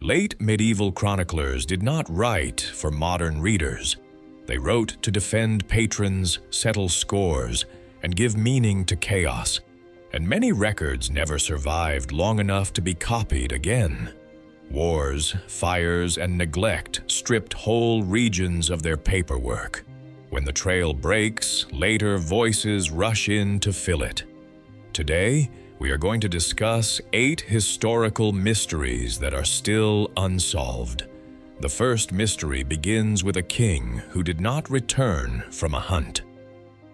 Late medieval chroniclers did not write for modern readers. They wrote to defend patrons, settle scores, and give meaning to chaos. And many records never survived long enough to be copied again. Wars, fires, and neglect stripped whole regions of their paperwork. When the trail breaks, later voices rush in to fill it. Today, we are going to discuss 8 historical mysteries that are still unsolved. The first mystery begins with a king who did not return from a hunt.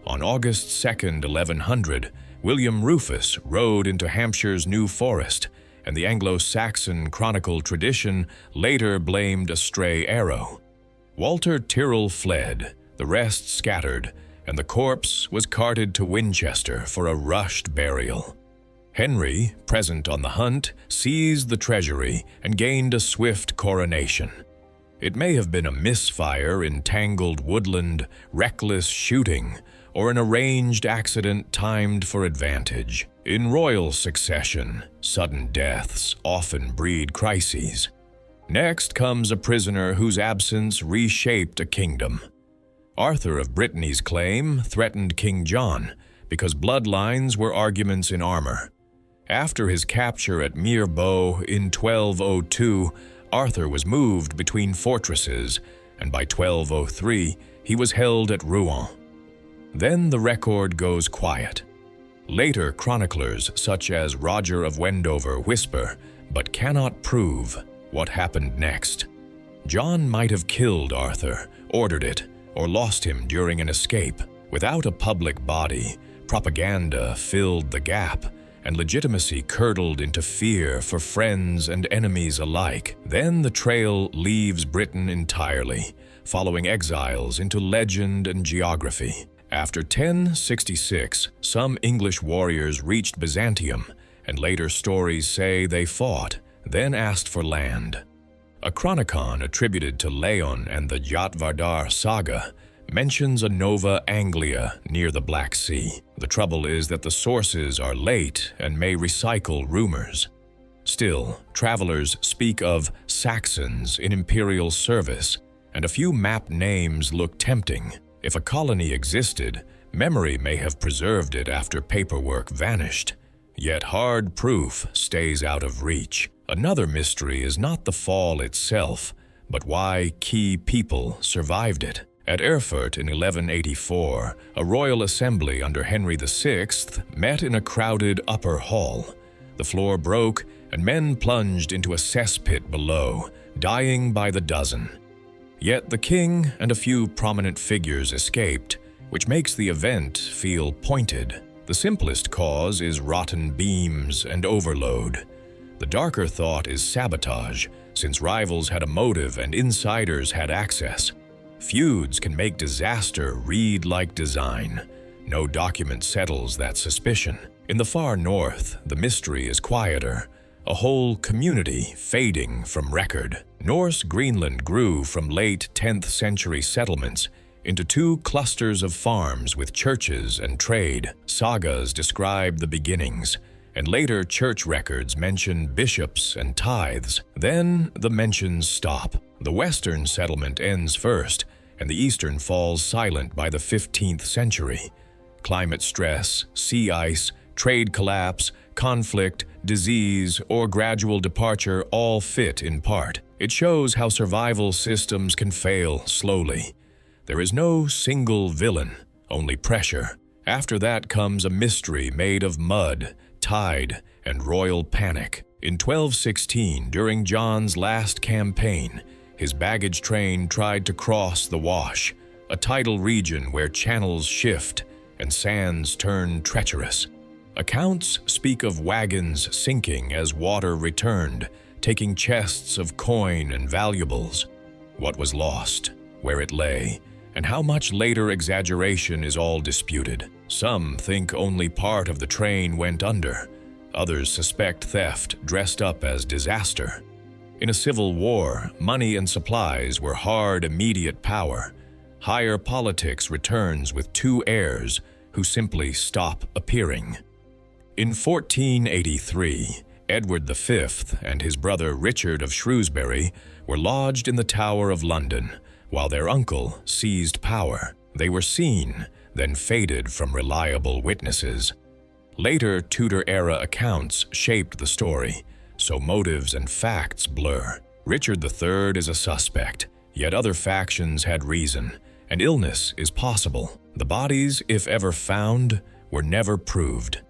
On August 2nd, 1100, William Rufus rode into Hampshire's New Forest, and the Anglo-Saxon chronicle tradition later blamed a stray arrow. Walter Tyrrell fled, the rest scattered, and the corpse was carted to Winchester for a rushed burial. Henry, present on the hunt, seized the treasury and gained a swift coronation. It may have been a misfire in tangled woodland, reckless shooting, or an arranged accident timed for advantage. In royal succession, sudden deaths often breed crises. Next comes a prisoner whose absence reshaped a kingdom. Arthur of Brittany's claim threatened King John because bloodlines were arguments in armor. After his capture at Mirbeau in 1202, Arthur was moved between fortresses, and by 1203 he was held at Rouen. Then the record goes quiet. Later chroniclers, such as Roger of Wendover, whisper, but cannot prove, what happened next. John might have killed Arthur, ordered it, or lost him during an escape. Without a public body, propaganda filled the gap, and legitimacy curdled into fear for friends and enemies alike. Then the trail leaves Britain entirely, following exiles into legend and geography. After 1066, some English warriors reached Byzantium, and later stories say they fought, then asked for land. A chronicon attributed to Leon and the Jatvardar saga mentions a Nova Anglia near the Black Sea. The trouble is that the sources are late and may recycle rumors. Still, travelers speak of Saxons in imperial service, and a few map names look tempting. If a colony existed, memory may have preserved it after paperwork vanished. Yet hard proof stays out of reach. Another mystery is not the fall itself, but why key people survived it. At Erfurt in 1184, a royal assembly under Henry VI met in a crowded upper hall. The floor broke, and men plunged into a cesspit below, dying by the dozen. Yet the king and a few prominent figures escaped, which makes the event feel pointed. The simplest cause is rotten beams and overload. The darker thought is sabotage, since rivals had a motive and insiders had access. Feuds can make disaster read like design. No document settles that suspicion. In the far north, the mystery is quieter, a whole community fading from record. Norse Greenland grew from late 10th century settlements into 2 clusters of farms with churches and trade. Sagas describe the beginnings, and later church records mention bishops and tithes. Then the mentions stop. The western settlement ends first, and the eastern falls silent by the 15th century. Climate stress, sea ice, trade collapse, conflict, disease, or gradual departure all fit in part. It shows how survival systems can fail slowly. There is no single villain, only pressure. After that comes a mystery made of mud, tide, and royal panic. In 1216, during John's last campaign, his baggage train tried to cross the Wash, a tidal region where channels shift and sands turn treacherous. Accounts speak of wagons sinking as water returned, taking chests of coin and valuables. What was lost, where it lay, and how much later exaggeration is all disputed. Some think only part of the train went under. Others suspect theft dressed up as disaster. In a civil war, money and supplies were hard, immediate power. Higher politics returns with 2 heirs who simply stop appearing. In 1483, Edward V and his brother Richard of Shrewsbury were lodged in the Tower of London, while their uncle seized power. They were seen, then faded from reliable witnesses. Later Tudor-era accounts shaped the story, so motives and facts blur. Richard III is a suspect, yet other factions had reason, and illness is possible. The bodies, if ever found, were never proved.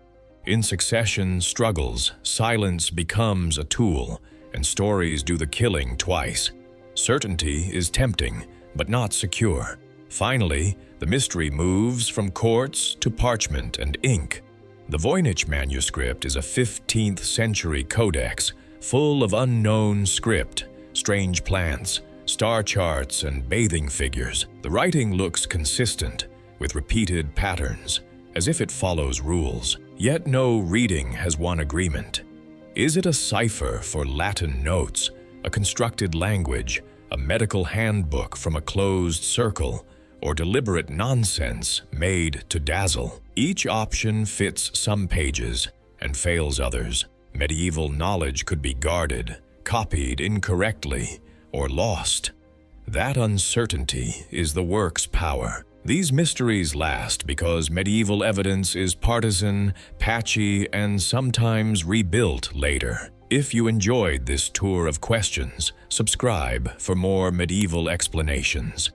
In succession struggles, silence becomes a tool, and stories do the killing twice. Certainty is tempting, but not secure. Finally, the mystery moves from courts to parchment and ink. The Voynich Manuscript is a 15th century codex, full of unknown script, strange plants, star charts, and bathing figures. The writing looks consistent, with repeated patterns, as if it follows rules. Yet no reading has one agreement. Is it a cipher for Latin notes, a constructed language, a medical handbook from a closed circle, or deliberate nonsense made to dazzle? Each option fits some pages and fails others. Medieval knowledge could be guarded, copied incorrectly, or lost. That uncertainty is the work's power. These mysteries last because medieval evidence is partisan, patchy, and sometimes rebuilt later. If you enjoyed this tour of questions, subscribe for more medieval explanations.